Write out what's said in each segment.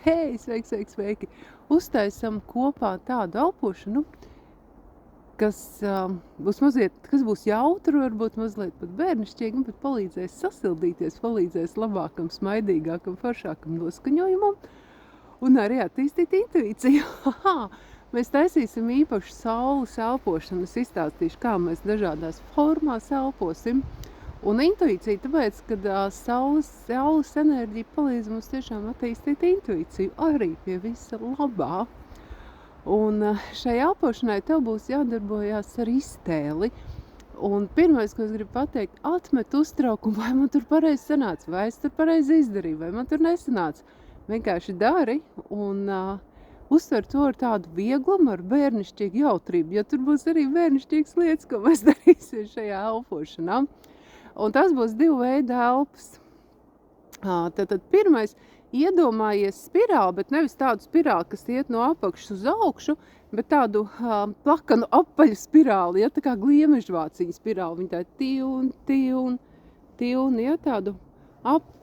Hei, sveiki! Uztaisam kopā tādu elpošanu, kas kas būs jautru, varbūt mazliet pat bērnišķīgi, bet palīdzēs sasildīties, palīdzēs labākam, smaidīgākam, foršākam noskaņojumam un arī attīstīt intuīciju. Mēs taisīsim īpašu saules elpošanu. Es izstāstīšu, kā mēs dažādās formās elposim. Un intuīcija, tāpēc, kad saules enerģija palīdz mums tiešām attīstīt intuīciju arī pie visa labā. Un šai elpošanai tev būs jādarbojās ar iztēli. Un pirmais, ko es gribu pateikt, atmet uztraukumu, vai man tur pareizi sanāca, vai es tur pareizi izdarīju, vai man tur nesanāca. Vienkārši dari un uztver to ar tādu vieglumu, ar bērnišķīgu jautrību, jo tur būs arī bērnišķīgas lietas, ko mēs darīsim šajā elpošanā. Un tas būs divu veidu elpas. Tad pirmais, iedomājies spirāli, bet nevis tādu spirāli, kas iet no apakšas uz augšu, bet tādu plakanu apaļu spirāli, ja, tā kā gliemežvāciņa spirāli. Viņa tā tīun, ja, tādu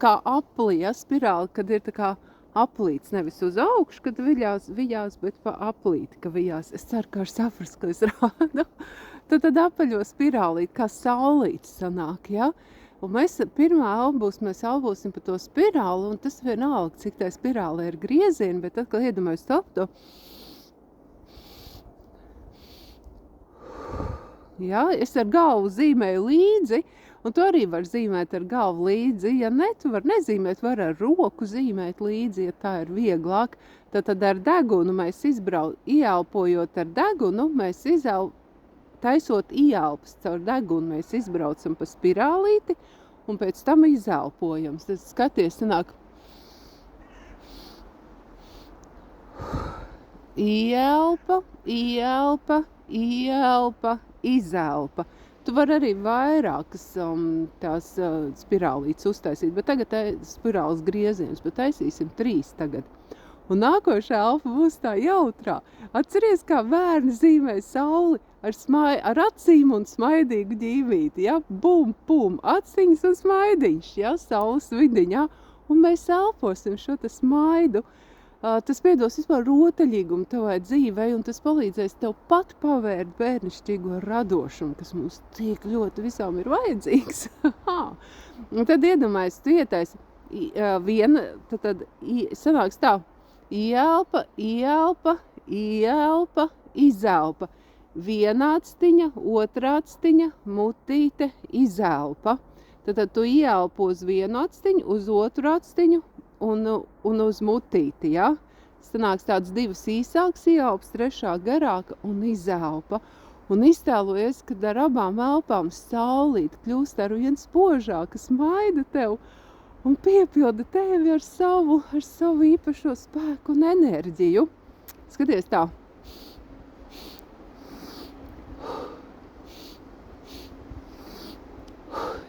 kā apli, ja, spirāli, kad ir tā kā aplīts, nevis uz augšu, kad viļās, bet pa aplīti, ka viļās. Es ceru, ka ar saprast, ko es rādu. Tad apaļo spirālīt, kā saulītis sanāk, ja? Un mēs pirmā mēs elposim pa to spirāli, un tas vienalga, cik tai spirāli ir griezieni, bet tad, kad iedomājas to, ja, es ar galvu zīmēju līdzi, un tu arī var zīmēt ar galvu līdzi, ja ne, tu var nezīmēt, var ar roku zīmēt līdzi, ja tā ir vieglāk, tad ar degunu mēs ieelpojot ar degunu, mēs taisot ieelpas caur degunu, mēs izbraucam pa spirālīti un pēc tam izelpojam. Tad skaties, sanāk ieelpa, izelpa. Tu vari arī vairākas tās spirālītes uztaisīt, bet tagad spirāles griezienus, bet taisīsim 3 tagad. Un nākošā elpa būs tā jautrā. Atceries, kā bērni zīmē sauli ar acīm un smaidīgu ģīmīti, ja? Bum, pum, aciņas un smaidiņš, ja? Saules vidiņā. Un mēs elposim šo te smaidu. Tas piedos vispār rotaļīgumu tavai dzīvei, un tas palīdzēs tev pat pavērt bērnišķīgo radošumu, kas mums tik ļoti visām ir vajadzīgs. Un tad iedomājies, tu ietais viena, tad sanāks tā. Ieelpa, izelpa. Viena actiņa, otrā actiņa, mutīte, izelpa. Tad tu ieelpo uz vienu actiņu, uz otru actiņu un uz mutīti, ja? Sanāks tāds 2 īsāks ieelpas, 3 garāka un izelpa. Un iztēlojies, kad ar abām elpām saulīt kļūst ar vien spožāka, smaida tev. Un piepilda tevi ar savu īpašo spēku un enerģiju. Skaties tā.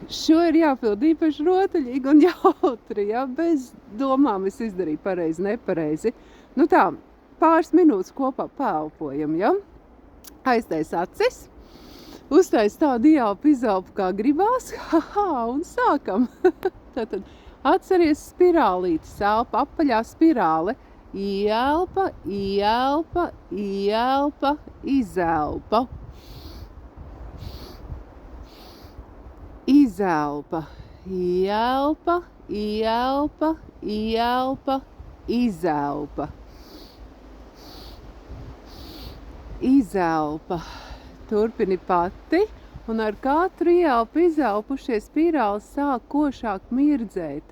Šo ir jāpild īpaši rotaļīgi un jautri, ja? Bez domām es izdarīju pareizi, nepareizi. Nu tā, pāris minūtes kopā paelpojam, ja? Aiztais acis. Uztais tādu ieelpu, izelpu, kā gribās. Un sākam. Tātad atceries spirālītes, elpa, apaļā spirāle. Ieelpa, izelpa. Izelpa. Ieelpa, izelpa. Izelpa. Turpini pati, un ar katru ieelpu, izelpu šie spirāli sāk košāk mirdzēt.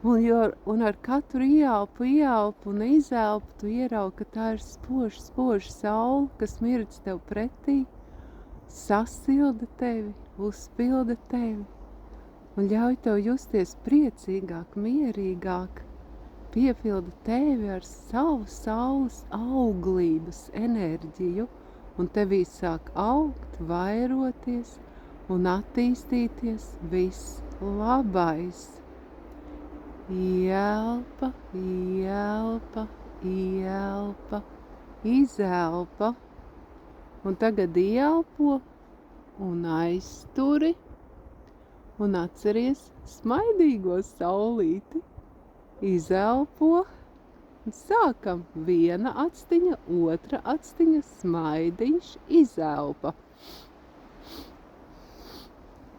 Un ar katru ieelpu un izelpu tu ieraugi, ka tā ir spoža saule, kas mirdz tev pretī, sasilda tevi, uzpilda tevi un ļauj tev justies priecīgāk, mierīgāk, piepilda tevi ar savu saules auglības enerģiju. Un tevī sāk augt, vairoties un attīstīties viss labais. Ieelpa, izelpa. Un tagad ieelpo un aizturi un atceries smaidīgo saulīti. Izelpo Sākam. Viena actiņa, otra actiņa, smaidiņš, izelpa.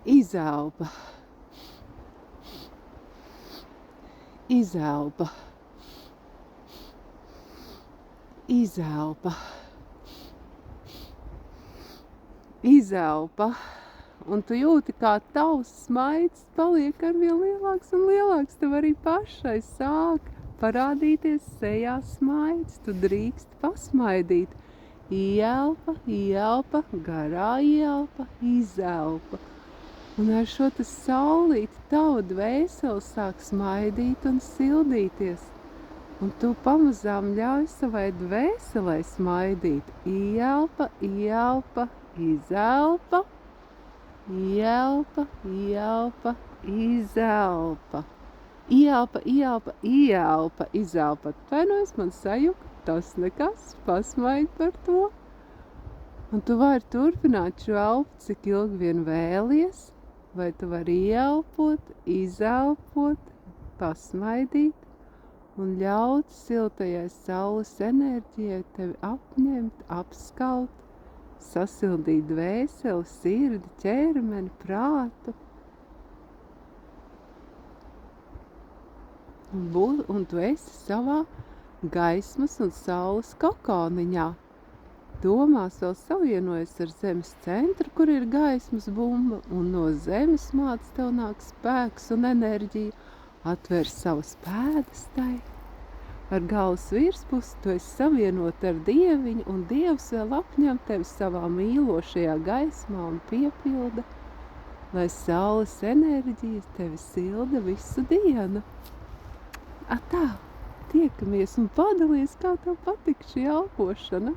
Izelpa. Izelpa. Izelpa. Izelpa. Un tu jūti, kā tavs smaids paliek arvien lielāks un lielāks. Tev arī pašai sāk parādīties sejā smaids. Tu drīkst pasmaidīt. Ieelpa, ieelpa, garā ieelpa, izelpa. Un ar šo te saulīti tava dvēsele sāk smaidīt un sildīties. Un tu pamazām ļauj savai dvēselē smaidīt. Ieelpa, ieelpa, izelpa. Ieelpa, ieelpa, izelpa. Ieelpa, ieelpa, ieelpa, izelpa. Atvainojies, man sajuka, tas nekas, pasmaidi par to. Un tu vari turpināt šo elpu, cik ilgi vien vēlies, vai tu vari ieelpot, izelpot, pasmaidīt un ļaut siltajai saules enerģijai tevi apņemt, apskaut, sasildīt dvēseli, sirdi, ķermeni, prātu. Un tu esi savā gaismas un saules kokoniņā. Domās vēl savienojas ar zemes centru, kur ir gaismas bumba, un no zemes mātes tev nāk spēks un enerģija. Atver savas pēdas tai. Ar galvas virspusi tu esi savienot ar Dieviņu, un Dievs vēl apņem tevi savā mīlošajā gaismā un piepilda, lai saules enerģijas tevi silda visu dienu. Atā, tiekamies un padalies, kā tev patika šī elpošana.